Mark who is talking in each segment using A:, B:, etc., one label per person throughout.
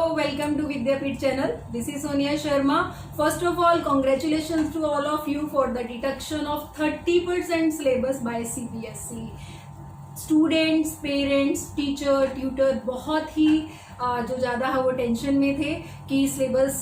A: welcome to Vidyapit channel. This is Sonia Sharma. First of all, congratulations to all of you for the deduction of 30% syllabus by CBSE. Students, parents, teacher, tutor बहुत ही जो ज़्यादा है वो tension में थे कि syllabus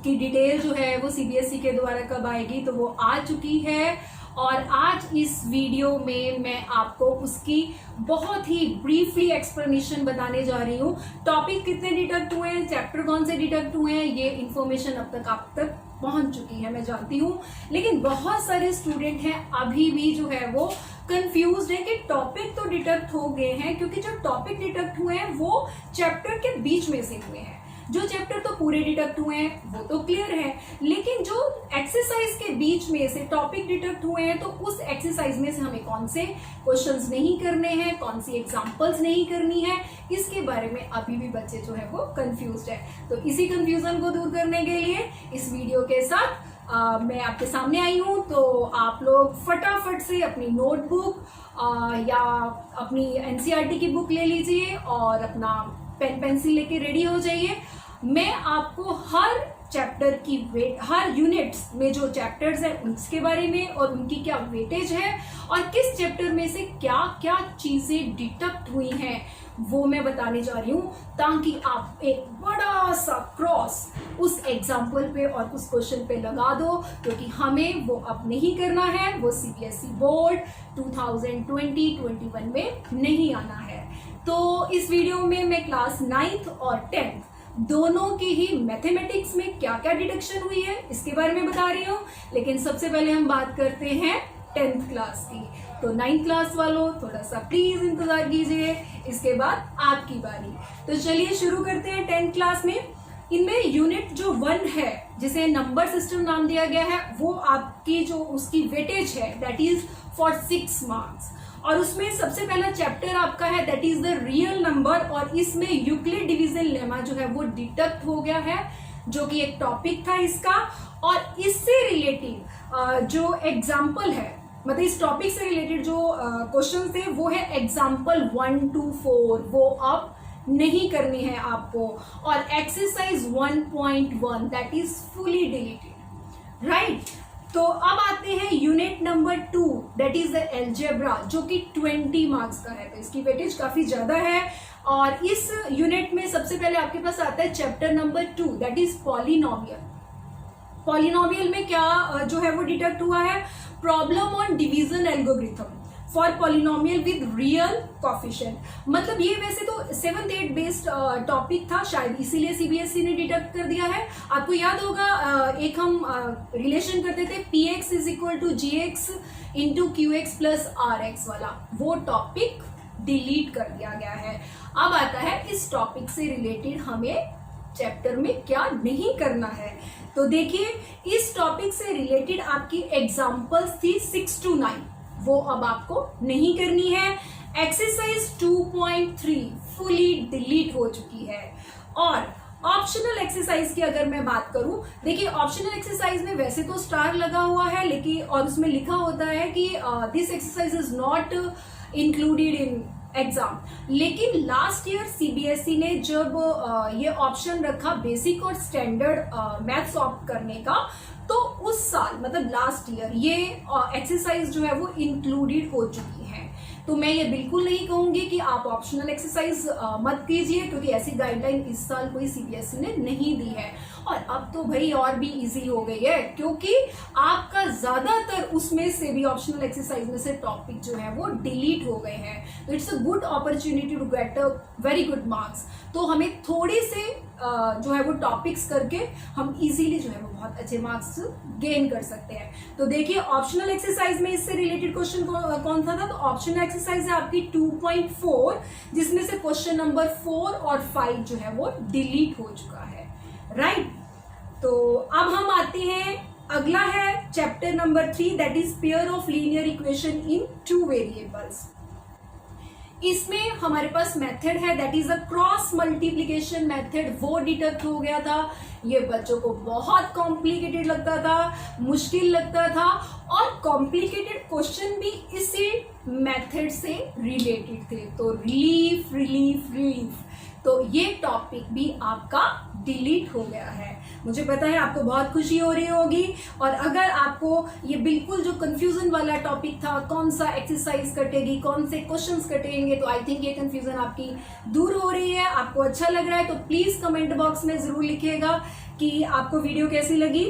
A: की detail जो है वो सीबीएसई के द्वारा कब आएगी, तो वो आ चुकी है। और आज इस वीडियो में मैं आपको उसकी बहुत ही ब्रीफली एक्सप्लेनेशन बताने जा रही हूँ। टॉपिक कितने डिडक्ट हुए हैं, चैप्टर कौन से डिडक्ट हुए हैं, ये इन्फॉर्मेशन अब तक आप तक पहुंच चुकी है, मैं जानती हूँ। लेकिन बहुत सारे स्टूडेंट हैं अभी भी जो है वो कंफ्यूज्ड है कि टॉपिक तो डिडक्ट हो गए हैं, क्योंकि जो टॉपिक डिडक्ट हुए हैं वो चैप्टर के बीच में से हुए हैं। जो चैप्टर तो पूरे डिडक्ट हुए हैं वो तो क्लियर है, लेकिन जो एक्सरसाइज के बीच में से टॉपिक डिडक्ट हुए हैं तो उस एक्सरसाइज में से हमें कौन से क्वेश्चंस नहीं करने हैं, कौन सी एग्जांपल्स नहीं करनी है, इसके बारे में अभी भी बच्चे जो है वो कंफ्यूज्ड है। तो इसी कंफ्यूजन को दूर करने के लिए इस वीडियो के साथ मैं आपके सामने आई हूँ। तो आप लोग फटाफट से अपनी नोटबुक या अपनी एनसीईआरटी की बुक ले लीजिए और अपना पेन पेंसिल लेके रेडी हो जाइए। मैं आपको हर चैप्टर की हर यूनिट्स में जो चैप्टर्स हैं उसके बारे में और उनकी क्या वेटेज है और किस चैप्टर में से क्या क्या चीजें डिडक्ट हुई हैं वो मैं बताने जा रही हूँ, ताकि आप एक बड़ा सा क्रॉस उस एग्जाम्पल पे और उस क्वेश्चन पे लगा दो, क्योंकि हमें वो अब नहीं करना है, वो सीबीएसई बोर्ड 2020-21 में नहीं आना है। तो इस वीडियो में मैं क्लास 9th और 10th दोनों की ही मैथमेटिक्स में क्या क्या डिडक्शन हुई है इसके बारे में बता रही हूँ। लेकिन सबसे पहले हम बात करते हैं 10th क्लास की। तो 9th क्लास वालों थोड़ा सा प्लीज इंतजार कीजिए, इसके बाद आपकी बारी। तो चलिए शुरू करते हैं 10th क्लास में। इनमें यूनिट जो 1 है, जिसे नंबर सिस्टम नाम दिया गया है, वो आपकी जो उसकी वेटेज है दैट इज फॉर 6 मार्क्स। और उसमें सबसे पहला चैप्टर आपका है that is the real number, और इसमें यूक्लिड डिवीजन लेमा जो है वो डिडक्ट हो गया है, जो कि एक टॉपिक था इसका। और इससे रिलेटेड जो एग्जाम्पल है, मतलब इस टॉपिक से रिलेटेड जो क्वेश्चन थे वो है एग्जाम्पल 1 to 4, वो अब नहीं करनी है आपको। और exercise 1.1 that is fully deleted, right. तो अब आते हैं unit number 2 that is the algebra, जो कि 20 मार्क्स का है, तो इसकी वेटेज काफी ज्यादा है। और इस यूनिट में सबसे पहले आपके पास आता है chapter number 2 that is polynomial. Polynomial में क्या जो है वो डिडक्ट हुआ है, problem on division algorithm for polynomial with real coefficient. मतलब ये वैसे तो 7th 8th बेस्ड टॉपिक था, शायद इसीलिए सीबीएसई ने डिडक्ट कर दिया है। आपको याद होगा एक हम रिलेशन करते थे px is equal to gx into qx plus rx वाला, वो टॉपिक डिलीट कर दिया गया है। अब आता है इस टॉपिक से रिलेटेड हमें चैप्टर में क्या नहीं करना है। तो देखिए इस टॉपिक से रिलेटेड आपकी एग्जाम्पल्स थी 6 to 9, वो अब आपको नहीं करनी है। एक्सरसाइज 2.3 फुली डिलीट हो चुकी है। और ऑप्शनल एक्सरसाइज की अगर मैं बात करूं, देखिए ऑप्शनल एक्सरसाइज में वैसे तो स्टार लगा हुआ है, लेकिन और उसमें लिखा होता है कि this exercise is not included in exam. लेकिन लास्ट ईयर सीबीएसई ने जब ये ऑप्शन रखा बेसिक और स्टैंडर्ड मैथ्स ऑप्ट करने का, तो उस साल मतलब लास्ट ईयर ये एक्सरसाइज जो है वो इंक्लूडेड हो चुकी है। तो मैं ये बिल्कुल नहीं कहूंगी कि आप ऑप्शनल एक्सरसाइज मत कीजिए, क्योंकि ऐसी गाइडलाइन इस साल कोई सीबीएसई ने नहीं दी है। और अब तो भाई और भी इजी हो गई है, क्योंकि आपका ज्यादातर उसमें से भी ऑप्शनल एक्सरसाइज में से टॉपिक जो है वो डिलीट हो गए हैं। तो it's a good opportunity to get a very good marks. तो हमें थोड़े से जो है वो टॉपिक्स करके हम इजीली जो है वो बहुत अच्छे मार्क्स गेन कर सकते हैं। तो देखिए ऑप्शनल एक्सरसाइज में इससे रिलेटेड क्वेश्चन कौन सा था, तो ऑप्शनल एक्सरसाइज है आपकी 2.4, जिसमें से क्वेश्चन नंबर 4 और 5 जो है वो डिलीट हो चुका है, राइट। तो अब हम आते हैं, अगला है chapter number 3 that is pair of linear equation in 2 variables. इसमें हमारे पास मेथड है that is a cross multiplication method, वो डिडक्ट हो गया था। ये बच्चों को बहुत कॉम्प्लिकेटेड लगता था, मुश्किल लगता था, और कॉम्प्लिकेटेड क्वेश्चन भी इसी मेथड से रिलेटेड थे। तो रिलीफ रिलीफ रिलीफ तो ये टॉपिक भी आपका डिलीट हो गया है। मुझे पता है आपको बहुत खुशी हो रही होगी, और अगर आपको ये बिल्कुल जो कंफ्यूजन वाला टॉपिक था, कौन सा एक्सरसाइज कटेगी, कौन से क्वेश्चंस कटेंगे, तो आई थिंक ये कंफ्यूजन आपकी दूर हो रही है, आपको अच्छा लग रहा है, तो प्लीज कमेंट बॉक्स में जरूर लिखिएगा कि आपको वीडियो कैसी लगी,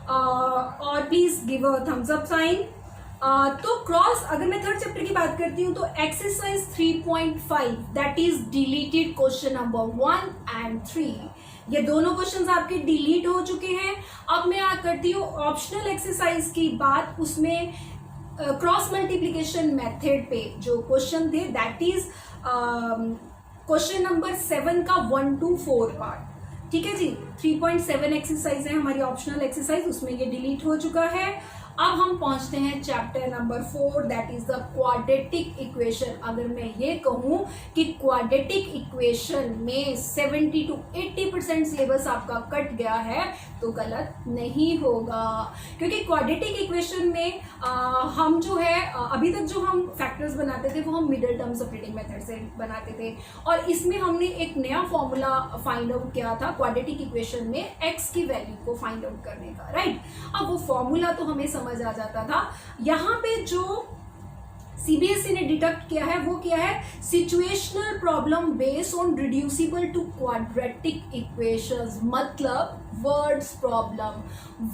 A: और please give a thumbs up sign. तो क्रॉस, अगर मैं थर्ड चैप्टर की बात करती हूँ तो exercise 3.5 that is deleted question number 1 and 3, ये दोनों क्वेश्चंस आपके डिलीट हो चुके हैं। अब मैं करती हूँ ऑप्शनल एक्सरसाइज की बात, उसमें क्रॉस मल्टीप्लीकेशन मेथड पे जो क्वेश्चन थे दैट इज क्वेश्चन नंबर 7 का 1 to 4 पार्ट। ठीक है जी, 3.7 एक्सरसाइज है हमारी ऑप्शनल एक्सरसाइज, उसमें ये डिलीट हो चुका है। अब हम पहुंचते हैं chapter number 4 that is the quadratic equation. अगर मैं ये कहूं कि क्वाड्रेटिक इक्वेशन में 70 to 80% सिलेबस आपका कट गया है तो गलत नहीं होगा, क्योंकि क्वाड्रेटिक इक्वेशन में हम जो है अभी तक जो हम फैक्टर्स बनाते थे वो हम मिडिल टर्म सेपरेटिंग मेथड से बनाते थे, और इसमें हमने एक नया फॉर्मूला फाइंड आउट किया था क्वाड्रेटिक इक्वेशन में एक्स की वैल्यू को फाइंड आउट करने का, राइट। अब वो फॉर्मूला तो हमें समझ आ जाता था। यहाँ पे जो सीबीएसई ने डिटेक्ट किया है वो क्या है, situational problem based on reducible to quadratic equations, मतलब वर्ड्स प्रॉब्लम।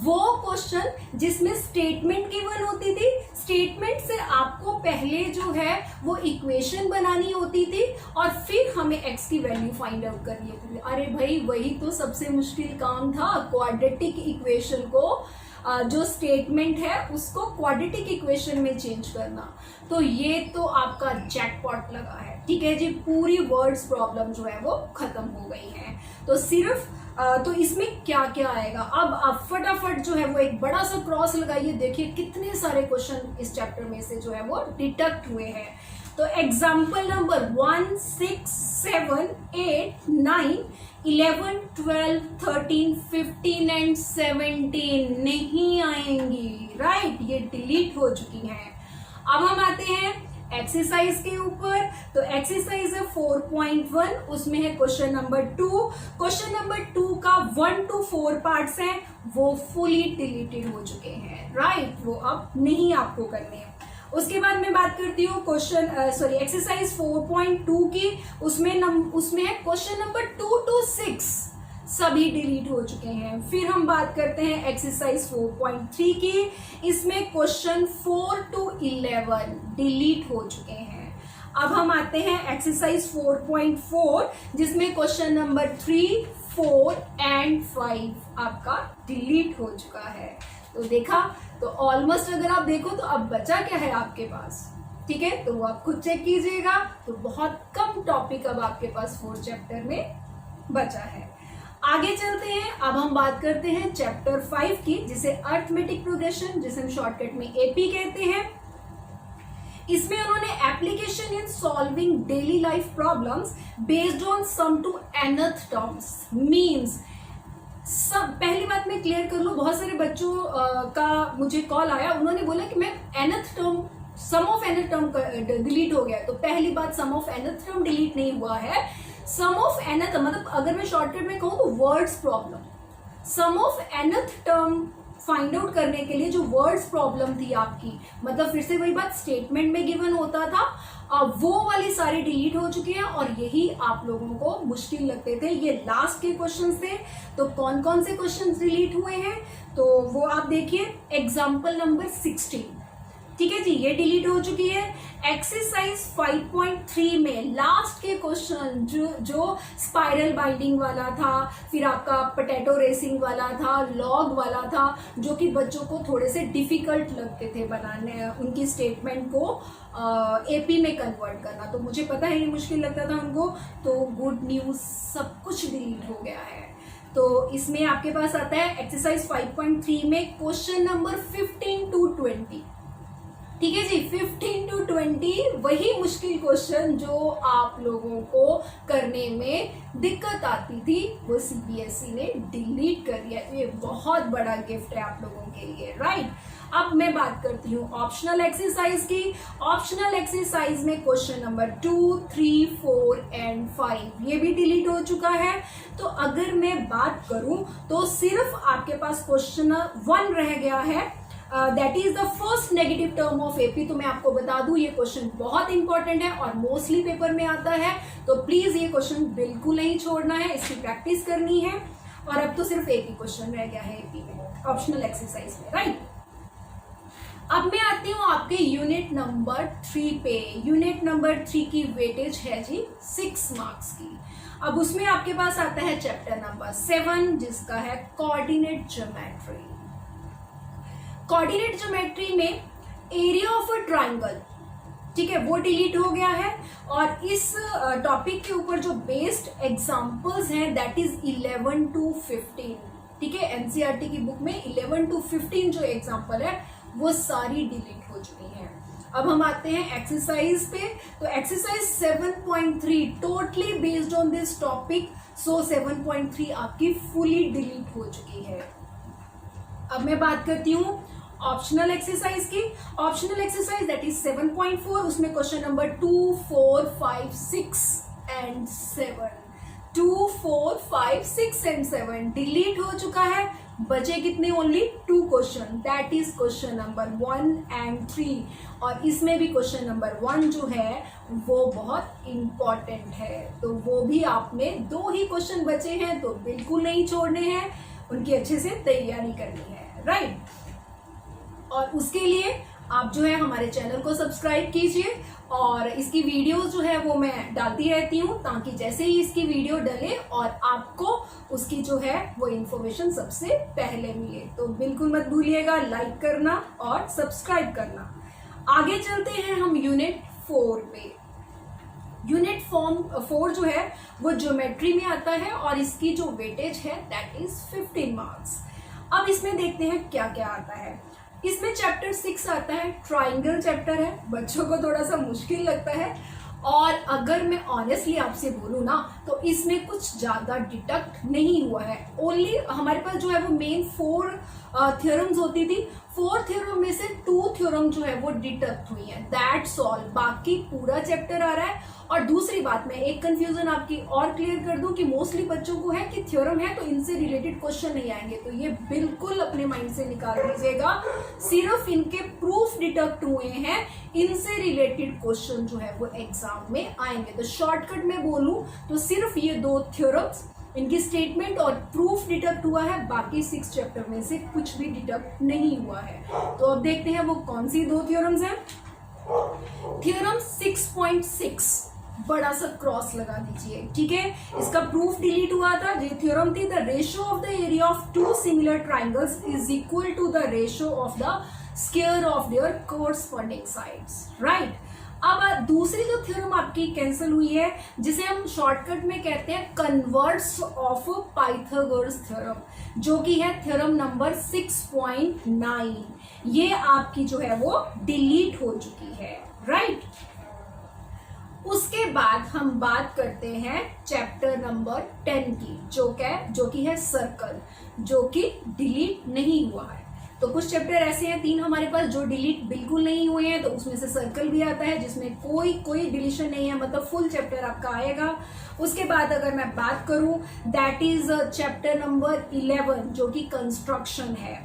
A: वो क्वेश्चन जिसमें स्टेटमेंट गिवन होती थी, स्टेटमेंट से आपको पहले जो है वो इक्वेशन बनानी होती थी और फिर हमें एक्स की वैल्यू फाइंड आउट करनी होती थी। अरे भाई, वही तो सबसे मुश्किल काम था, क्वाड्रेटिक इक्वेशन को जो स्टेटमेंट है उसको क्वाड्रेटिक इक्वेशन में चेंज करना। तो ये तो आपका जैकपॉट लगा है। ठीक है जी, पूरी वर्ड्स प्रॉब्लम जो है वो खत्म हो गई है। तो सिर्फ तो इसमें क्या क्या आएगा, अब आप फटाफट जो है वो एक बड़ा सा क्रॉस लगाइए, देखिए कितने सारे क्वेश्चन इस चैप्टर में से जो है वो डिटेक्ट हुए हैं। तो एग्जाम्पल नंबर 1, 6, 7, 8, 9, 11, 12, 13, 15 एंड 17 नहीं आएंगी, राइट, ये डिलीट हो चुकी हैं। अब हम आते हैं एक्सरसाइज के ऊपर। तो एक्सरसाइज है 4.1, उसमें है क्वेश्चन नंबर 2। क्वेश्चन नंबर 2 का 1 to 4 पार्ट्स हैं, वो फुली डिलीटेड हो चुके हैं, राइट, वो अब नहीं आपको करने हैं। उसके बाद मैं बात करती हूँ एक्सरसाइज 4.2 की, उसमें है क्वेश्चन नंबर 2 to 6, सभी डिलीट हो चुके हैं। फिर हम बात करते हैं एक्सरसाइज 4.3 की, इसमें क्वेश्चन 4 to 11 डिलीट हो चुके हैं। अब हम आते हैं एक्सरसाइज 4.4 जिसमें क्वेश्चन नंबर 3, 4 एंड 5 आपका डिलीट हो चुका है। तो देखा, तो ऑलमोस्ट अगर आप देखो तो अब बचा क्या है आपके पास, ठीक है, तो वो आप खुद चेक कीजिएगा। तो बहुत कम टॉपिक अब आपके पास 4 चैप्टर में बचा है। आगे चलते हैं, अब हम बात करते हैं चैप्टर 5 की, जिसे अर्थमेटिक प्रोग्रेशन, जिसे हम शॉर्टकट में एपी कहते हैं। इसमें उन्होंने application in solving daily life problems based on sum to nth terms means. सब पहली बात मैं क्लियर कर लूं, बहुत सारे बच्चों का मुझे कॉल आया, उन्होंने बोला कि मैं nth term, sum of nth term delete हो गया। तो पहली बात, sum of nth term delete नहीं हुआ है। सम ऑफ nth मतलब अगर मैं शॉर्टकट में कहूँ तो words problem, sum of nth term find out करने के लिए जो वर्ड्स प्रॉब्लम थी आपकी, मतलब फिर से वही बात, स्टेटमेंट में गिवन होता था, वो वाली सारी डिलीट हो चुकी हैं और यही आप लोगों को मुश्किल लगते थे। ये लास्ट के क्वेश्चंस थे। तो कौन कौन से क्वेश्चंस डिलीट हुए हैं तो वो आप देखिए, एग्जाम्पल नंबर 16, ठीक है जी, ये डिलीट हो चुकी है। एक्सरसाइज 5.3 में लास्ट के क्वेश्चन जो स्पाइरल बाइंडिंग वाला था, फिर आपका पोटैटो रेसिंग वाला था, लॉग वाला था, जो कि बच्चों को थोड़े से डिफिकल्ट लगते थे बनाने, उनकी स्टेटमेंट को एपी में कन्वर्ट करना। तो मुझे पता है ये मुश्किल लगता था उनको, तो गुड न्यूज, सब कुछ डिलीट हो गया है। तो इसमें आपके पास आता है एक्सरसाइज 5.3 में क्वेश्चन नंबर 15 to 20। ठीक है जी। 15 to 20 वही मुश्किल क्वेश्चन जो आप लोगों को करने में दिक्कत आती थी वो सीबीएसई ने डिलीट कर दिया। ये बहुत बड़ा गिफ्ट है आप लोगों के लिए, राइट। अब मैं बात करती हूँ ऑप्शनल एक्सरसाइज की। ऑप्शनल एक्सरसाइज में क्वेश्चन नंबर 2, 3, 4 एंड 5 ये भी डिलीट हो चुका है। तो अगर मैं बात करूं तो सिर्फ आपके पास क्वेश्चन 1 रह गया है, that is the first negative term of AP. तो मैं आपको बता दूं ये क्वेश्चन बहुत इंपॉर्टेंट है और मोस्टली पेपर में आता है, तो प्लीज ये क्वेश्चन बिल्कुल नहीं छोड़ना है, इसकी प्रैक्टिस करनी है। और अब तो सिर्फ एक ही क्वेश्चन रह गया है एपी में, ऑप्शनल एक्सरसाइज में, राइट। अब मैं आती हूँ आपके यूनिट नंबर 3 पे। यूनिट नंबर 3 की वेटेज है जी 6 मार्क्स की। अब उसमें आपके पास आता है चैप्टर नंबर 7 जिसका है कोऑर्डिनेट ज्योमेट्री। कोऑर्डिनेट ज्योमेट्री में एरिया ऑफ अ ट्राइंगल, ठीक है, वो डिलीट हो गया है। और इस टॉपिक के ऊपर जो बेस्ड एग्जांपल्स हैं दैट इज 11 to 15, ठीक है। एनसीईआरटी की बुक में 11 to 15 जो एग्जांपल है वो सारी डिलीट हो चुकी हैं। अब हम आते हैं एक्सरसाइज पे। तो exercise 7.3 totally based on this topic, so 7.3 आपकी फुली डिलीट हो चुकी है। अब मैं बात करती हूँ ऑप्शनल एक्सरसाइज की। ऑप्शनल एक्सरसाइज दैट इज 7.4, उसमें question number 2, 4, 5, 6 and 7, 2, 4, 5, 6 and 7 delete हो चुका है। बचे कितने? Only 2 question, that is question number 1 and 3। और इसमें भी क्वेश्चन नंबर 1 जो है वो बहुत इंपॉर्टेंट है, तो वो भी आप में 2 ही क्वेश्चन बचे हैं, तो बिल्कुल नहीं छोड़ने हैं, उनकी अच्छे से तैयारी करनी है, राइट। और उसके लिए आप जो है हमारे चैनल को सब्सक्राइब कीजिए और इसकी वीडियो जो है वो मैं डालती रहती हूँ ताकि जैसे ही इसकी वीडियो डले और आपको उसकी जो है वो इन्फॉर्मेशन सबसे पहले मिले। तो बिल्कुल मत भूलिएगा लाइक करना और सब्सक्राइब करना। आगे चलते हैं हम यूनिट 4 पे। यूनिट 4 जो है वो ज्योमेट्री में आता है और इसकी जो वेटेज है दैट इज 15 मार्क्स। अब इसमें देखते हैं क्या क्या आता है। इसमें चैप्टर 6 आता है, ट्राइंगल चैप्टर है, बच्चों को थोड़ा सा मुश्किल लगता है। और अगर मैं ऑनेस्टली आपसे बोलूँ ना तो इसमें कुछ ज़्यादा डिडक्ट नहीं हुआ है। ओनली हमारे पास जो है वो मेन 4 थ्योरम्स होती थी, 4 थ्योरम में से 2 थ्योरम जो है वो डिडक्ट हुई है, दैट्स ऑल। बाकी पूरा चैप्टर आ रहा है। और दूसरी बात मैं एक कंफ्यूजन आपकी और क्लियर कर दूं कि मोस्टली बच्चों को है कि थ्योरम है तो इनसे रिलेटेड क्वेश्चन नहीं आएंगे, तो ये बिल्कुल अपने माइंड से निकाल दीजिएगा। सिर्फ इनके प्रूफ डिडक्ट हुए हैं, इनसे रिलेटेड क्वेश्चन जो है वो एग्जाम में आएंगे। तो शॉर्टकट में बोलूं तो सिर्फ ये 2 थ्योरम्स, इनकी स्टेटमेंट और प्रूफ डिडक्ट हुआ है, बाकी 6 चैप्टर में से कुछ भी डिडक्ट नहीं हुआ है। तो अब देखते हैं वो कौन सी 2 थ्योरम्स हैं। थ्योरम 6.6 बड़ा सा क्रॉस लगा दीजिए, ठीक है। इसका प्रूफ डिलीट हुआ था। ये थ्योरम थी the ratio of the area of 2 similar triangles is equal to the ratio of the square of their corresponding sides, right. अब दूसरी जो थ्योरम आपकी कैंसिल हुई है जिसे हम शॉर्टकट में कहते हैं कन्वर्स ऑफ पाइथागोरस थ्योरम, जो कि है थ्योरम नंबर 6.9, ये आपकी जो है वो डिलीट हो चुकी है, राइट। उसके बाद हम बात करते हैं चैप्टर नंबर 10 की, जो कि है सर्कल, जो कि डिलीट नहीं हुआ है। तो कुछ चैप्टर ऐसे हैं 3 हमारे पास जो डिलीट बिल्कुल नहीं हुए हैं, तो उसमें से सर्कल भी आता है जिसमें कोई डिलीशन नहीं है, मतलब फुल चैप्टर आपका आएगा। उसके बाद अगर मैं बात करूं दैट इज चैप्टर नंबर 11 जो कि कंस्ट्रक्शन है।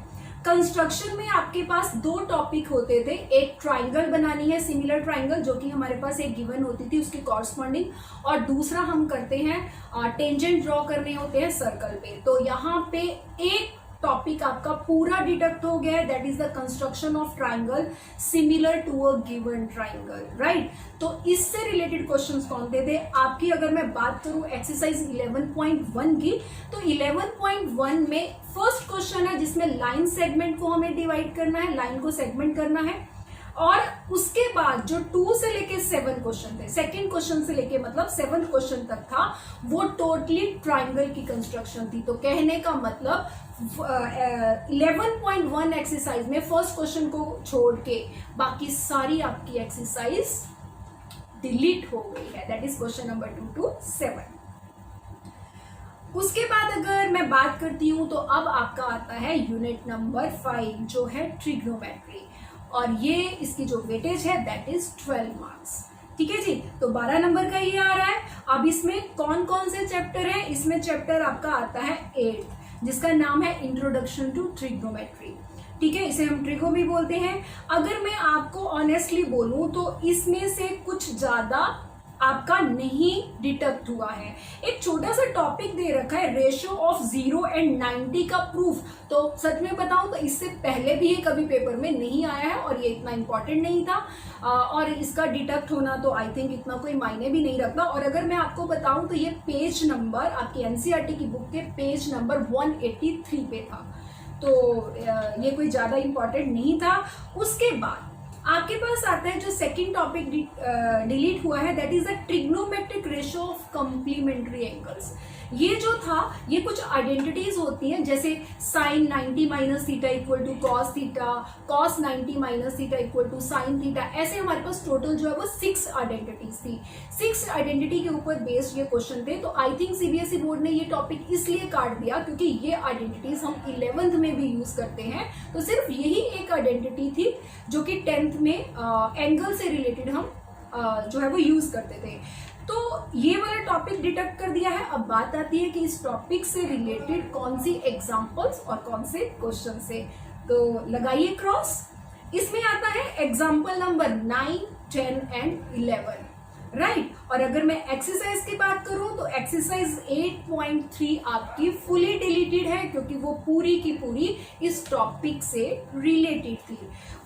A: कंस्ट्रक्शन में आपके पास 2 टॉपिक होते थे, एक ट्राइंगल बनानी है, सिमिलर ट्राइंगल जो कि हमारे पास एक गिवन होती थी उसकी कॉरस्पॉन्डिंग, और दूसरा हम करते हैं टेंजेंट ड्रॉ करने होते हैं सर्कल पे। तो यहाँ पे एक टॉपिक आपका पूरा डिडक्ट हो गया है, that is the construction of triangle similar to a given triangle, right. तो इससे रिलेटेड क्वेश्चंस कौन थे आपकी। अगर मैं बात करूं एक्सरसाइज 11.1 की, तो 11.1 में फर्स्ट क्वेश्चन है जिसमें लाइन सेगमेंट को हमें डिवाइड करना है, लाइन को सेगमेंट करना है। और उसके बाद जो 2 से लेके 7 क्वेश्चन थे, सेकंड क्वेश्चन से लेके मतलब 7th क्वेश्चन तक था, वो टोटली ट्राइंगल की कंस्ट्रक्शन थी। तो कहने का मतलब 11.1 एक्सरसाइज में फर्स्ट क्वेश्चन को छोड़ के बाकी सारी आपकी एक्सरसाइज डिलीट हो गई है। That is question number 2 to 7। उसके बाद अगर मैं बात करती हूं तो अब आपका आता है यूनिट नंबर 5 जो है ट्रिग्नोमेट्री, और ये इसकी जो वेटेज है दैट इज 12 मार्क्स। ठीक है जी, तो 12 नंबर का ये आ रहा है। अब इसमें कौन कौन से चैप्टर हैं? इसमें चैप्टर आपका आता है 8 जिसका नाम है इंट्रोडक्शन टू ट्रिग्नोमेट्री। ठीक है, इसे हम ट्रिगो भी बोलते हैं। अगर मैं आपको ऑनेस्टली बोलूं तो इसमें से कुछ ज्यादा आपका नहीं डिटेक्ट हुआ है। एक छोटा सा टॉपिक दे रखा है रेशियो ऑफ 0 and 90 का प्रूफ। तो सच में बताऊं तो इससे पहले भी ये कभी पेपर में नहीं आया है और ये इतना इंपॉर्टेंट नहीं था, और इसका डिटेक्ट होना तो आई थिंक इतना कोई मायने भी नहीं रखता। और अगर मैं आपको बताऊं तो ये पेज नंबर आपकी एनसीईआरटी की बुक के पेज नंबर 183 पे था, तो ये कोई ज्यादा इंपॉर्टेंट नहीं था। उसके बाद आपके पास आता है जो सेकंड टॉपिक डिलीट हुआ है that is the trigonometric ratio of complementary angles. ये जो था ये कुछ आइडेंटिटीज होती हैं, जैसे sine 90 minus theta equal to cos theta, cos 90 minus theta equal to sine theta. ऐसे हमारे पास टोटल जो है वो 6 आइडेंटिटीज थी। 6 आइडेंटिटी के ऊपर बेस्ड ये क्वेश्चन थे। तो आई थिंक सीबीएसई बोर्ड ने ये टॉपिक इसलिए काट दिया क्योंकि ये आइडेंटिटीज हम 11th में भी यूज करते हैं। तो सिर्फ यही एक आइडेंटिटी थी जो कि 10th में एंगल से रिलेटेड हम जो है वो यूज करते थे। तो ये वाला टॉपिक डिटेक्ट कर दिया है। अब बात आती है कि इस टॉपिक से रिलेटेड कौन सी एग्जांपल्स और कौन से क्वेश्चन से, तो लगाइए क्रॉस। इसमें आता है एग्जांपल नंबर 9, 10 and 11, राइट। और अगर मैं एक्सरसाइज की बात करूं तो एक्सरसाइज 8.3 आपकी फुली डिलीटेड है क्योंकि वो पूरी की पूरी इस टॉपिक से रिलेटेड थी।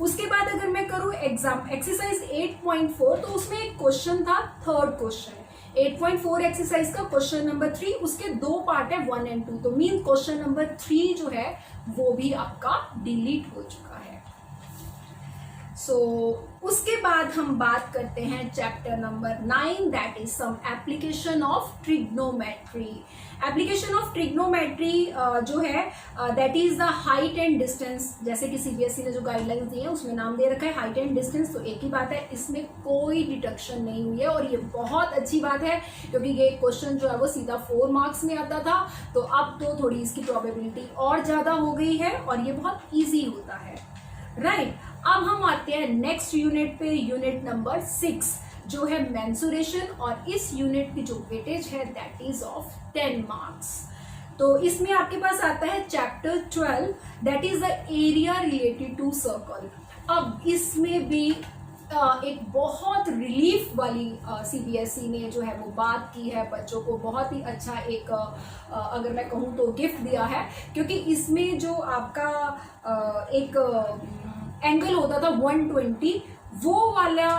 A: उसके बाद अगर मैं करूं एक्सरसाइज 8.4 तो उसमें एक क्वेश्चन था, थर्ड क्वेश्चन 8.4 एक्सरसाइज का क्वेश्चन नंबर 3, उसके 2 पार्ट है 1 and 2। तो मीन क्वेश्चन नंबर 3 जो है वो भी आपका डिलीट हो चुका है। उसके बाद हम बात करते हैं chapter number 9 that is some application of trigonometry. Application of trigonometry जो है that is the height and distance. जैसे कि सीबीएसई ने जो गाइडलाइंस दी है उसमें नाम दे रखा है हाइट एंड डिस्टेंस। तो एक ही बात है, इसमें कोई डिडक्शन नहीं हुई है और ये बहुत अच्छी बात है क्योंकि ये क्वेश्चन जो है वो सीधा 4 मार्क्स में आता था। तो अब तो थोड़ी इसकी प्रोबेबिलिटी और ज्यादा हो गई है और ये बहुत ईजी होता है, राइट। अब हम आते हैं नेक्स्ट यूनिट पे, यूनिट नंबर 6 जो है मेंसुरेशन, और इस यूनिट की जो वेटेज है दैट इज ऑफ 10 मार्क्स। तो इसमें आपके पास आता है chapter 12 that is the area related to circle. अब इसमें भी एक बहुत रिलीफ वाली सीबीएसई ने जो है वो बात की है, बच्चों को बहुत ही अच्छा एक अगर मैं कहूँ तो गिफ्ट दिया है, क्योंकि इसमें जो आपका एक एंगल होता था 120, वो वाला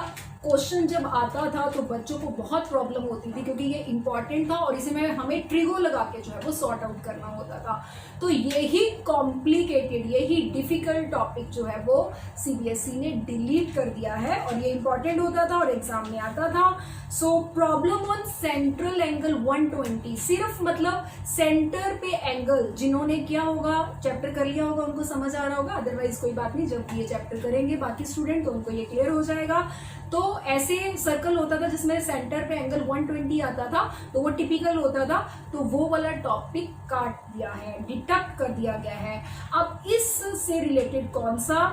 A: क्वेश्चन जब आता था तो बच्चों को बहुत प्रॉब्लम होती थी क्योंकि ये इंपॉर्टेंट था और इसी में हमें ट्रिगो लगा के जो है वो सॉर्ट आउट करना होता था। तो यही कॉम्प्लिकेटेड, यही डिफिकल्ट टॉपिक जो है वो सीबीएसई ने डिलीट कर दिया है और ये इंपॉर्टेंट होता था और एग्जाम में आता था। So problem on central angle 120, सिर्फ मतलब सेंटर पे एंगल जिन्होंने किया होगा, चैप्टर कर लिया होगा, उनको समझ आ रहा होगा, अदरवाइज कोई बात नहीं, जब ये चैप्टर करेंगे बाकी स्टूडेंट तो उनको ये क्लियर हो जाएगा। तो ऐसे सर्कल होता था जिसमें सेंटर पे एंगल 120 आता था, तो वो टिपिकल होता था, तो वो वाला टॉपिक काट दिया है, डिडक्ट कर दिया गया है। अब इससे रिलेटेड कौन सा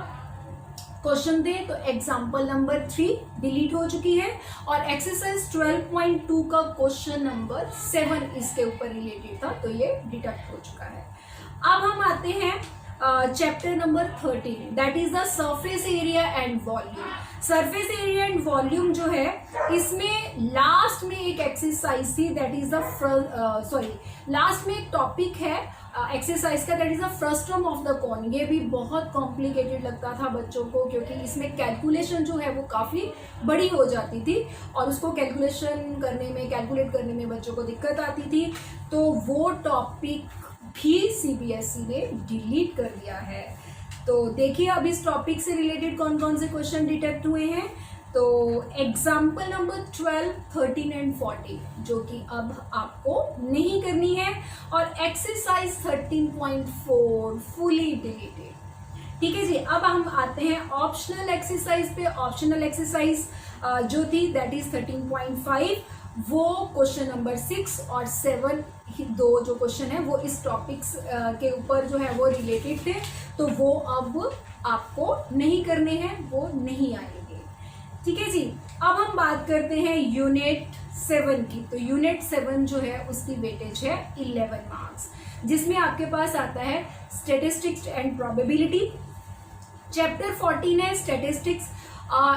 A: क्वेश्चन दे, तो एग्जाम्पल नंबर 3 डिलीट हो चुकी है और एक्सरसाइज 12.2 का क्वेश्चन नंबर 7 इसके ऊपर रिलेटेड था, तो ये डिडक्ट हो चुका है। अब हम आते हैं chapter number 13 that is the surface area and volume. Surface area and volume जो है इसमें लास्ट में एक एक्सरसाइज थी दैट इज द लास्ट में एक टॉपिक है एक्सरसाइज का that is the frustum of the cone. ये भी बहुत कॉम्प्लिकेटेड लगता था बच्चों को क्योंकि इसमें कैलकुलेशन जो है वो काफी बड़ी हो जाती थी और उसको कैलकुलेट करने में बच्चों को दिक्कत आती थी, तो वो टॉपिक भी सीबीएसई ने डिलीट कर दिया है। तो देखिए अब इस टॉपिक से रिलेटेड कौन कौन से क्वेश्चन डिटेक्ट हुए हैं। तो एग्जाम्पल नंबर 12, 13 एंड 14 जो कि अब आपको नहीं करनी है, और एक्सरसाइज 13.4 फुली डिलीटेड। ठीक है जी, अब हम आते हैं ऑप्शनल एक्सरसाइज पे। ऑप्शनल एक्सरसाइज जो थी दैट इज 13.5, वो क्वेश्चन नंबर 6 और 7 दो जो क्वेश्चन है वो इस टॉपिक्स के ऊपर जो है वो रिलेटेड थे, तो वो अब आपको नहीं करने हैं, वो नहीं आएंगे। ठीक है जी, अब हम बात करते हैं यूनिट 7 की। तो यूनिट 7 जो है उसकी वेटेज है 11 मार्क्स, जिसमें आपके पास आता है स्टैटिस्टिक्स एंड प्रोबेबिलिटी। चैप्टर 14 है स्टैटिस्टिक्स।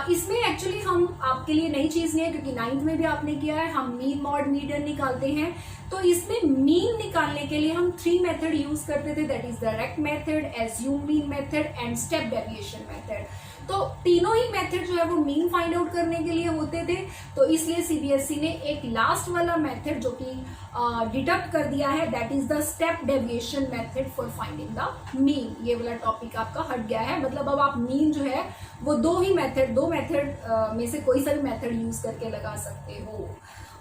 A: इसमें एक्चुअली हम आपके लिए नई चीज़ नहीं है, क्योंकि 9th में भी आपने किया है, हम मीन मॉड मीडियन निकालते हैं। तो इसमें मीन निकालने के लिए हम 3 मेथड यूज करते थे, that is direct method, assume mean method and step deviation method. तो तीनों ही मेथड जो है वो मीन फाइंड आउट करने के लिए होते थे, तो इसलिए सीबीएसई ने एक लास्ट वाला मेथड जो कि डिडक्ट कर दिया है, that is the step deviation method for finding the mean. ये वाला टॉपिक आपका हट गया है, मतलब अब आप मीन जो है वो दो मेथड में से कोई सा भी मेथड यूज करके लगा सकते हो।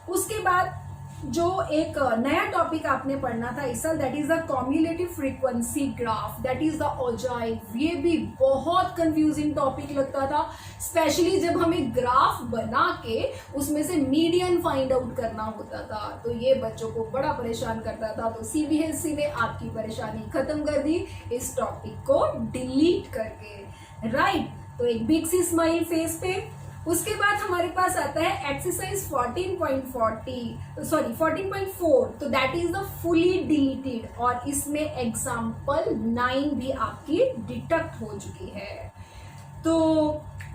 A: उसके बाद जो एक नया टॉपिक आपने पढ़ना था इस साल, that is the cumulative frequency graph, that is the ogive. ये भी बहुत कंफ्यूजिंग टॉपिक लगता था, स्पेशली जब हमें ग्राफ बना के उसमें से मीडियन फाइंड आउट करना होता था, तो ये बच्चों को बड़ा परेशान करता था। तो सीबीएसई ने आपकी परेशानी खत्म कर दी इस टॉपिक को डिलीट करके, राइट। तो एक बिग सी स्माइल फेस पे। उसके बाद हमारे पास आता है एक्सरसाइज 14.4, तो that is the fully deleted, और इसमें एग्जाम्पल 9 भी आपकी डिटेक्ट हो चुकी है। तो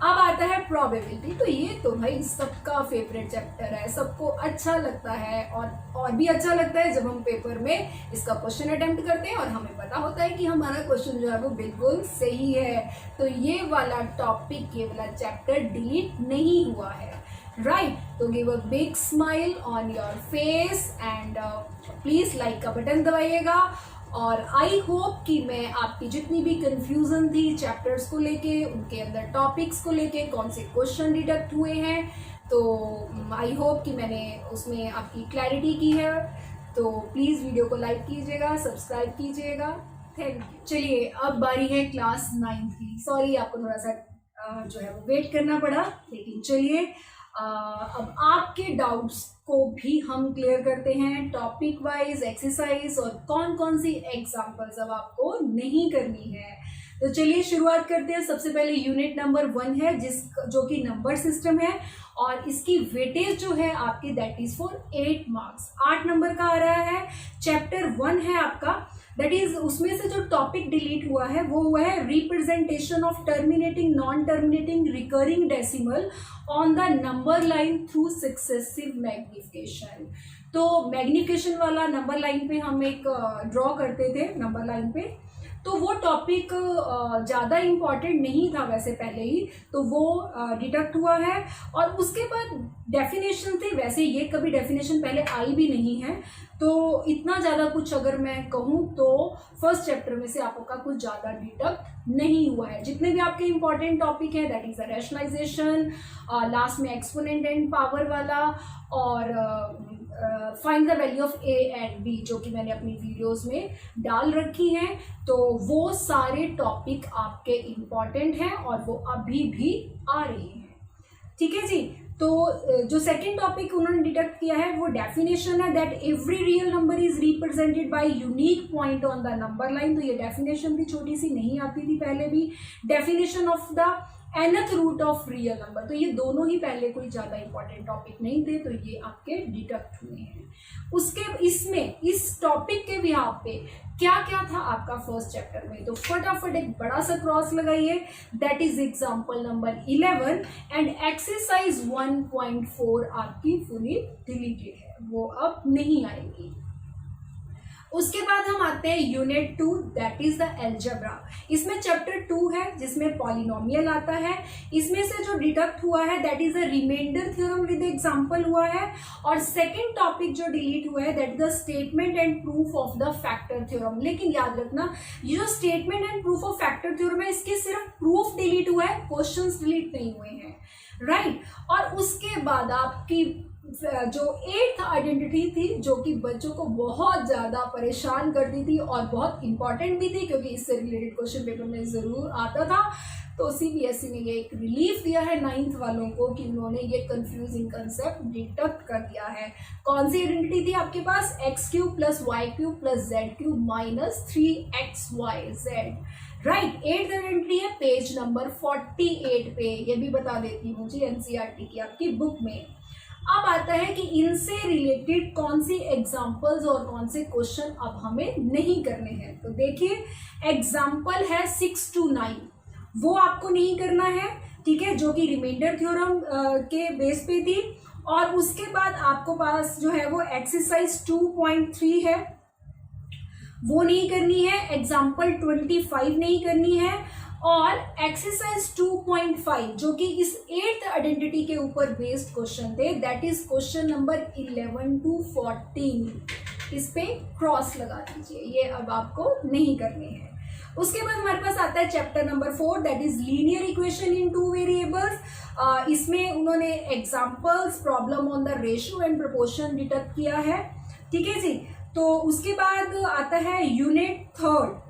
A: अब आता है प्रोबेबिलिटी। तो ये तो भाई सबका फेवरेट चैप्टर है, सबको अच्छा लगता है, और भी अच्छा लगता है जब हम पेपर में इसका क्वेश्चन अटेम्प्ट करते हैं और हमें पता होता है कि हमारा क्वेश्चन जो है वो बिल्कुल सही है। तो ये वाला टॉपिक, ये वाला चैप्टर डिलीट नहीं हुआ है, राइट। तो give a big smile on your face and please like का बटन दबाइएगा। और आई होप कि मैं आपकी जितनी भी कंफ्यूजन थी चैप्टर्स को लेके, उनके अंदर टॉपिक्स को लेके कौन से क्वेश्चन डिटेक्ट हुए हैं, तो आई होप कि मैंने उसमें आपकी क्लैरिटी की है। तो प्लीज़ वीडियो को लाइक कीजिएगा, सब्सक्राइब कीजिएगा, थैंक यू। चलिए अब बारी है क्लास 9 की। सॉरी आपको थोड़ा सा जो है वो वेट करना पड़ा, लेकिन चलिए अब आपके डाउट्स को भी हम क्लियर करते हैं टॉपिक वाइज एक्सरसाइज, और कौन कौन सी एग्जांपल्स अब आपको नहीं करनी है। तो चलिए शुरुआत करते हैं। सबसे पहले यूनिट नंबर 1 है, जो कि नंबर सिस्टम है, और इसकी वेटेज जो है आपकी that is for 8 marks, 8 number का आ रहा है। चैप्टर 1 है आपका, दैट इज उसमें से जो टॉपिक डिलीट हुआ है वो हुआ है representation of terminating non terminating recurring decimal on the number line through successive magnification. तो मैग्निफिकेशन वाला नंबर लाइन पे हम एक ड्रॉ करते थे नंबर लाइन पे, तो वो टॉपिक ज़्यादा इम्पॉर्टेंट नहीं था वैसे पहले ही, तो वो डिडक्ट हुआ है। और उसके बाद डेफिनेशन थे, वैसे ये कभी डेफिनेशन पहले आई भी नहीं है, तो इतना ज़्यादा कुछ अगर मैं कहूँ तो फर्स्ट चैप्टर में से आपका कुछ ज़्यादा डिडक्ट नहीं हुआ है। जितने भी आपके इंपॉर्टेंट टॉपिक है that is the rationalisation, last में एक्सपोनेंट एंड पावर वाला, और find the value of a and b जो कि मैंने अपनी वीडियोस में डाल रखी हैं, तो वो सारे टॉपिक आपके इम्पॉर्टेंट हैं और वो अभी भी आ रही हैं। ठीक है जी। तो जो सेकंड टॉपिक उन्होंने डिटेक्ट किया है वो डेफिनेशन है, that every real number is represented by unique point on the number line. तो ये डेफिनेशन भी छोटी सी नहीं आती थी पहले भी। Definition of the nth root of real number, तो ये दोनों ही पहले कोई ज़्यादा इंपॉर्टेंट टॉपिक नहीं थे, तो ये आपके डिटेक्ट हुए हैं। उसके इसमें इस टॉपिक के बिहाव पे क्या क्या था आपका फर्स्ट चैप्टर में, तो फटाफट एक बड़ा सा क्रॉस लगाइए, that is example number 11 and exercise 1.4 आपकी फुली डिलीटेड है, वो अब नहीं आएगी। उसके बाद हम आते हैं unit 2, that is the algebra. इसमें चैप्टर 2 है जिसमें पॉलिनोमियल आता है। इसमें से जो डिडक्ट हुआ है that is the remainder theorem with example हुआ है। और सेकंड टॉपिक जो डिलीट हुआ है that is the statement and proof of the factor theorem. लेकिन याद रखना, ये जो statement and proof of factor theorem है इसके सिर्फ प्रूफ डिलीट हुआ है, क्वेश्चंस डिलीट नहीं हुए हैं, राइट। और उसके बाद आपकी जो 8th आइडेंटिटी थी जो कि बच्चों को बहुत ज़्यादा परेशान करती थी और बहुत इंपॉर्टेंट भी थी क्योंकि इससे रिलेटेड क्वेश्चन पेपर में ज़रूर आता था, तो सीबीएसई ने ये एक रिलीफ दिया है 9th वालों को कि उन्होंने ये कंफ्यूजिंग कंसेप्ट डिडक्ट कर दिया है। कौन सी आइडेंटिटी थी आपके पास? x³ + y³ + z³ - 3xyz, right. 8th identity है पेज नंबर 48 पे, ये भी बता देती हूँ जी एनसीईआरटी की आपकी बुक में। अब आता है कि इनसे रिलेटेड कौन सी एग्जाम्पल्स और कौन से क्वेश्चन अब हमें नहीं करने हैं। तो देखिए, एग्जाम्पल है 6 to 9, वो आपको नहीं करना है, ठीक है, जो कि रिमाइंडर थ्योरम के बेस पे थी। और उसके बाद आपको पास जो है वो एक्सरसाइज 2.3 है, वो नहीं करनी है। एग्जाम्पल 25 नहीं करनी है। और एक्सरसाइज 2.5 जो कि इस 8th आइडेंटिटी के ऊपर बेस्ड क्वेश्चन थे, that is question number 11 to 14, इस पे क्रॉस लगा दीजिए, ये अब आपको नहीं करने हैं। उसके बाद हमारे पास आता है chapter number 4, that is linear equation in 2 variables. इसमें उन्होंने examples, problem on the ratio and proportion detect किया है, ठीक है जी। तो उसके बाद आता है यूनिट 3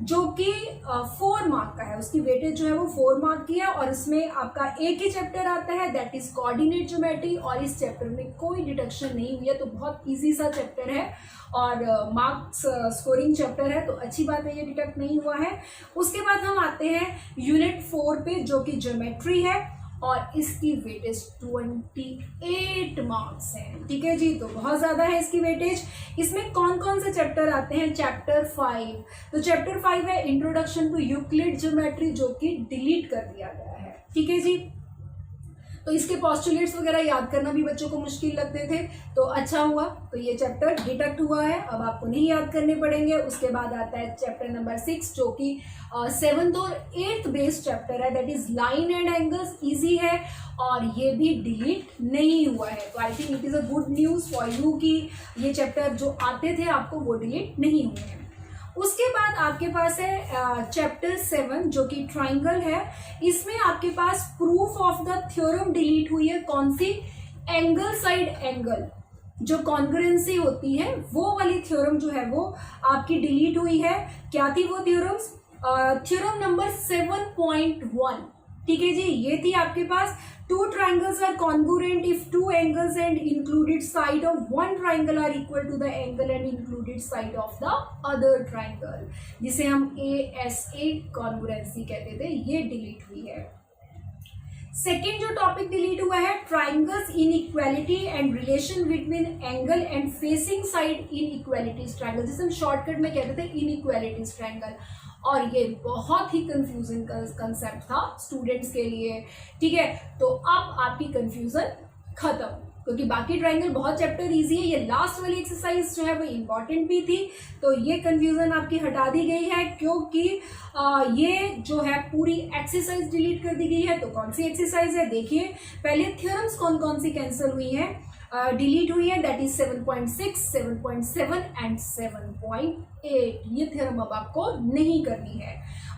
A: जो कि 4 मार्क का है, उसकी वेटेज जो है वो 4 मार्क की है। और इसमें आपका एक ही चैप्टर आता है दैट इज कोऑर्डिनेट ज्योमेट्री, और इस चैप्टर में कोई डिडक्शन नहीं हुई है, तो बहुत इजी सा चैप्टर है और मार्क्स स्कोरिंग चैप्टर है, तो अच्छी बात है ये डिडक्ट नहीं हुआ है। उसके बाद हम आते हैं यूनिट 4 पे जो कि ज्योमेट्री है और इसकी वेटेज 28 मार्क्स है, ठीक है जी, तो बहुत ज़्यादा है इसकी वेटेज। इसमें कौन कौन से चैप्टर आते हैं? चैप्टर 5, तो चैप्टर 5 है इंट्रोडक्शन टू यूक्लिड ज्योमेट्री जो कि डिलीट कर दिया गया है, ठीक है जी। तो इसके पॉस्टुलेट्स वगैरह याद करना भी बच्चों को मुश्किल लगते थे, तो अच्छा हुआ तो ये चैप्टर डिडक्ट हुआ है, अब आपको नहीं याद करने पड़ेंगे। उसके बाद आता है चैप्टर नंबर 6 जो कि 7th और 8th बेस्ड चैप्टर है, that is line and angles, easy है और ये भी डिलीट नहीं हुआ है। तो I think it is a good news for you कि ये चैप्टर जो आते थे आपको वो डिलीट नहीं हुए हैं। उसके बाद आपके पास है चैप्टर 7 जो कि ट्राइंगल है। इसमें आपके पास proof of the theorem delete हुई है। कौन सी? एंगल साइड एंगल, जो कॉन्ग्रुएंसी होती है वो वाली थ्योरम जो है वो आपकी डिलीट हुई है। क्या थी वो थ्योरम्स? थ्योरम नंबर 7.1, ठीक है जी, ये थी आपके पास 2 triangles are congruent if 2 angles and included side of one triangle are equal to the angle and included side of the other triangle, जिसे हम ASA congruency कहते थे, ये डिलीट हुई है। सेकेंड जो टॉपिक डिलीट हुआ है, triangles inequality and relation between angle and facing side inequalities triangle, जिसे हम शॉर्टकट में कहते थे इनइक्वालिटीज ट्राइंगल, और ये बहुत ही कंफ्यूजिंग कंसेप्ट था स्टूडेंट्स के लिए, ठीक है। तो अब आपकी कंफ्यूजन खत्म, क्योंकि बाकी ट्राइंगल बहुत चैप्टर इजी है, ये लास्ट वाली एक्सरसाइज जो है वो इम्पॉर्टेंट भी थी, तो ये कंफ्यूजन आपकी हटा दी गई है, क्योंकि ये जो है पूरी एक्सरसाइज डिलीट कर दी गई है। तो कौन सी एक्सरसाइज है देखिए, पहले थ्योरम्स कौन कौन सी कैंसिल हुई हैं, डिलीट हुई है, दैट इज 7.6, 7.7 एंड 7.8, ये थ्योरम अब आपको नहीं करनी है।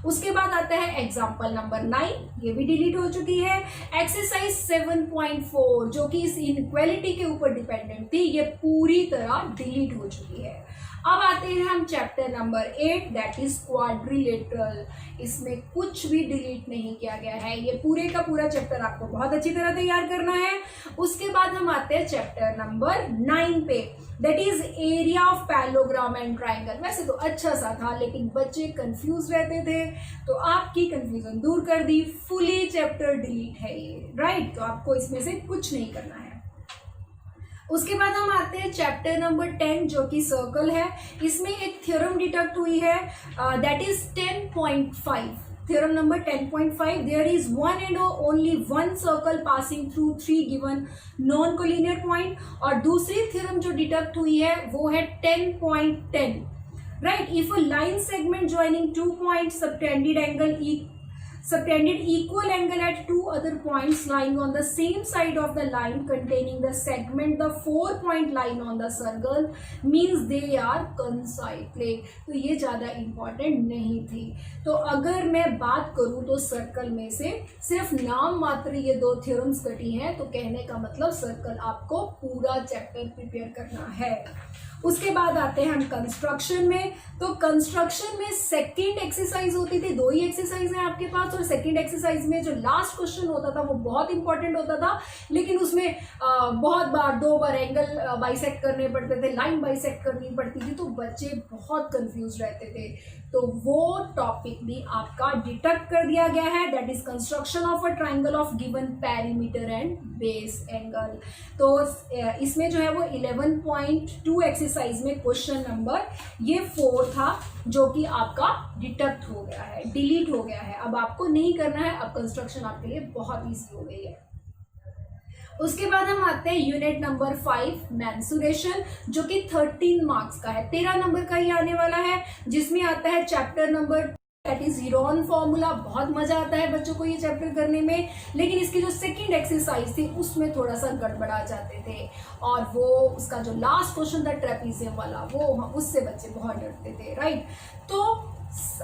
A: उसके बाद आता है एग्जाम्पल नंबर 9, ये भी डिलीट हो चुकी है। एक्सरसाइज 7.4 जो कि इस इनइक्वालिटी के ऊपर डिपेंडेंट थी, ये पूरी तरह डिलीट हो चुकी है। अब आते हैं हम chapter number 8, that is quadrilateral, इसमें कुछ भी डिलीट नहीं किया गया है, ये पूरे का पूरा चैप्टर आपको बहुत अच्छी तरह तैयार करना है। उसके बाद हम आते हैं चैप्टर नंबर 9 पे, that is area of parallelogram and triangle. वैसे तो अच्छा सा था लेकिन बच्चे कंफ्यूज रहते थे, तो आपकी कंफ्यूजन दूर कर दी, फुली चैप्टर डिलीट है ये, राइट। तो आपको इसमें से कुछ नहीं करना है। उसके बाद हम आते हैं चैप्टर नंबर 10 जो कि सर्कल है, इसमें एक थ्योरम डिटेक्ट हुई है, that is 10.5, theorem number 10.5, there is one and only one circle passing through 3 given non collinear point. और दूसरी थ्योरम जो डिटेक्ट हुई है वो है 10.10, right? If a line segment joining 2 points subtended equal angle at 2 other points lying on the same side of the line containing the segment the 4-point line on the circle means they are concyclic. तो ये ज़्यादा important नहीं थी. तो अगर मैं बात करूँ तो सर्कल में से सिर्फ नाम मात्र ये 2 थ्योरम्स कटी हैं, तो कहने का मतलब सर्कल आपको पूरा चैप्टर प्रिपेयर करना है. उसके बाद आते हैं हम कंस्ट्रक्शन में. तो कंस्ट्रक्शन में सेकंड एक्सरसाइज होती थी, 2 ही एक्सरसाइज हैं आपके पास, और सेकंड एक्सरसाइज में जो लास्ट क्वेश्चन होता था वो बहुत इंपॉर्टेंट होता था, लेकिन उसमें बहुत बार 2 बार एंगल बाइसेक्ट करने पड़ते थे, लाइन बाइसेक्ट करनी पड़ती थी, तो बच्चे बहुत कंफ्यूज रहते थे. तो वो टॉपिक भी आपका डिटेक्ट कर दिया गया है, that is construction of a triangle of given perimeter and base angle. तो इसमें जो है वो 11.2 एक्सरसाइज में क्वेश्चन नंबर ये 4 था, जो कि आपका डिटेक्ट हो गया है, डिलीट हो गया है. अब आपको नहीं करना है, अब कंस्ट्रक्शन आपके लिए बहुत ईजी हो गई है. उसके बाद हम आते हैं यूनिट नंबर 5 मेंसुरेशन, जो कि 13 मार्क्स का है, 13 नंबर का ही आने वाला है, जिसमें आता है chapter number that is Heron formula. बहुत मजा आता है बच्चों को ये चैप्टर करने में, लेकिन इसकी जो सेकंड एक्सरसाइज थी उसमें थोड़ा सा गड़बड़ा जाते थे, और वो उसका जो लास्ट क्वेश्चन था ट्रेपीजियम वाला, वो उससे बच्चे बहुत डरते थे, राइट? तो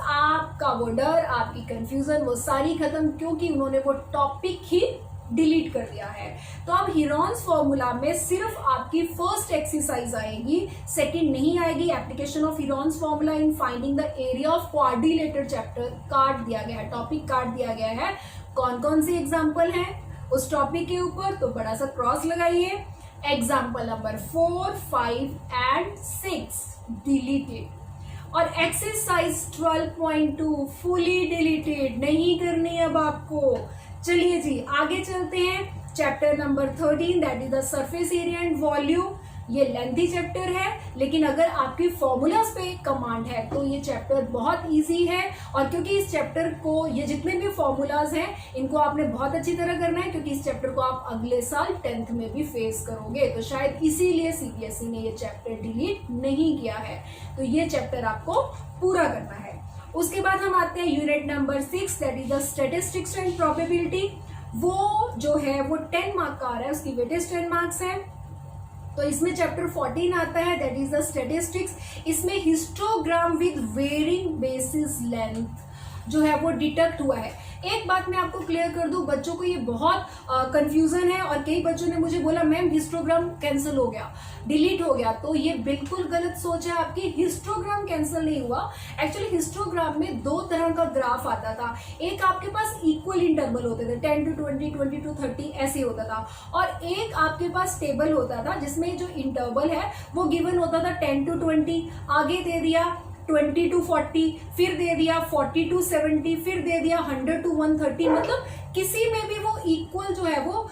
A: आपका वो डर, आपकी कंफ्यूजन वो सारी खत्म, क्योंकि उन्होंने वो टॉपिक ही डिलीट कर दिया है. तो अब हीरोन्स फॉर्मूला में सिर्फ आपकी फर्स्ट एक्सरसाइज आएगी, सेकंड नहीं आएगी. Application of Heron's formula in finding the area of quadrilateral chapter काट दिया गया है, टॉपिक काट दिया गया है. कौन कौन सी एग्जाम्पल है उस टॉपिक के ऊपर, तो बड़ा सा क्रॉस लगाइए. एग्जाम्पल नंबर 4, 5 एंड 6 डिलीटेड, और एक्सरसाइज 12.2 फुली डिलीटेड, नहीं करनी अब आपको. चलिए जी आगे चलते हैं. Chapter number 13 that is the surface area and volume. ये लेंथी चैप्टर है, लेकिन अगर आपकी फॉर्मूलाज पे कमांड है तो ये चैप्टर बहुत इजी है. और क्योंकि इस चैप्टर को, ये जितने भी फॉर्मूलाज हैं, इनको आपने बहुत अच्छी तरह करना है, क्योंकि इस चैप्टर को आप अगले साल 10th में भी फेस करोगे. तो शायद इसीलिए सीबीएसई ने ये चैप्टर डिलीट नहीं किया है. तो ये चैप्टर आपको पूरा करना है. उसके बाद हम आते हैं unit number 6 that is the statistics and probability. वो जो है वो 10 मार्क का आ रहा है, उसकी वेटेज 10 मार्क्स है. तो इसमें चैप्टर 14 आता है दैट इज द स्टैटिस्टिक्स. इसमें histogram with varying basis length जो है वो डिटेक्ट हुआ है. एक बात मैं आपको क्लियर कर दूं, बच्चों को ये बहुत कंफ्यूजन है, और कई बच्चों ने मुझे बोला मैम हिस्टोग्राम कैंसिल हो गया, डिलीट हो गया. तो ये बिल्कुल गलत सोच है आपकी. हिस्टोग्राम कैंसिल नहीं हुआ. एक्चुअली हिस्टोग्राम में 2 तरह का ग्राफ आता था. एक आपके पास इक्वल इंटरवल होते थे, 10 to 20, 20 to 30 ऐसे होता था, और एक आपके पास टेबल होता था जिसमें जो इंटरवल है वो गिवन होता था 10 to 20, आगे दे दिया 20 to 40, फिर दे दिया 40 to 70, फिर दे दिया 100 to 130. मतलब किसी में भी वो इक्वल जो है वो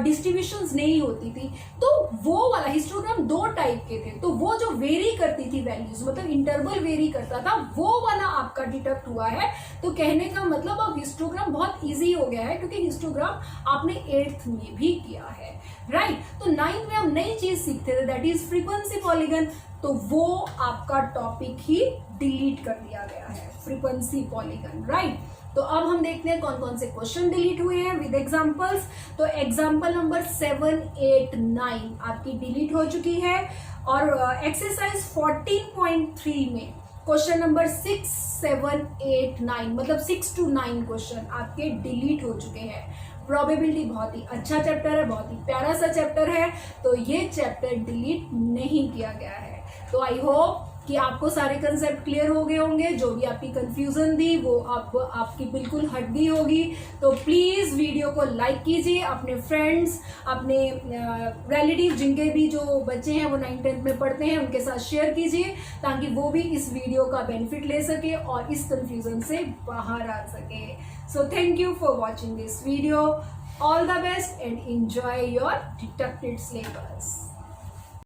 A: डिस्ट्रीब्यूशंस नहीं होती थी. तो वो वाला हिस्टोग्राम 2 टाइप के थे. तो वो जो वेरी करती थी वैल्यूज, मतलब इंटरवल वेरी करता था, वो वाला आपका डिटेक्ट हुआ है. तो कहने का मतलब अब हिस्टोग्राम बहुत इजी हो गया है, क्योंकि हिस्टोग्राम आपने 8th में भी किया है, राइट? तो 9th में हम नई चीज सीखते थे दैट इज फ्रीक्वेंसी पॉलीगन. तो वो आपका टॉपिक ही डिलीट कर दिया गया है, फ्रीक्वेंसी पॉलीगन, राइट? तो अब हम देखते हैं कौन कौन से क्वेश्चन डिलीट हुए हैं विद एग्जांपल्स. तो एग्जांपल नंबर 7, 8, 9 आपकी डिलीट हो चुकी है. और एक्सरसाइज 14.3 में क्वेश्चन नंबर 6, 7, 8, 9 मतलब 6 to 9 क्वेश्चन आपके डिलीट हो चुके हैं. प्रोबेबिलिटी बहुत ही अच्छा चैप्टर है, बहुत ही प्यारा सा चैप्टर है, तो ये चैप्टर डिलीट नहीं किया गया है. तो आई होप कि आपको सारे कंसेप्ट क्लियर हो गए होंगे. जो भी आपकी कंफ्यूजन थी वो आपकी बिल्कुल हट गई होगी. तो प्लीज वीडियो को लाइक कीजिए, अपने फ्रेंड्स, अपने रिलेटिव जिनके भी जो बच्चे हैं वो 9th 10th में पढ़ते हैं उनके साथ शेयर कीजिए, ताकि वो भी इस वीडियो का बेनिफिट ले सके और इस कंफ्यूजन से बाहर आ सके. So thank you for watching this video. All the best and enjoy your detected syllabus.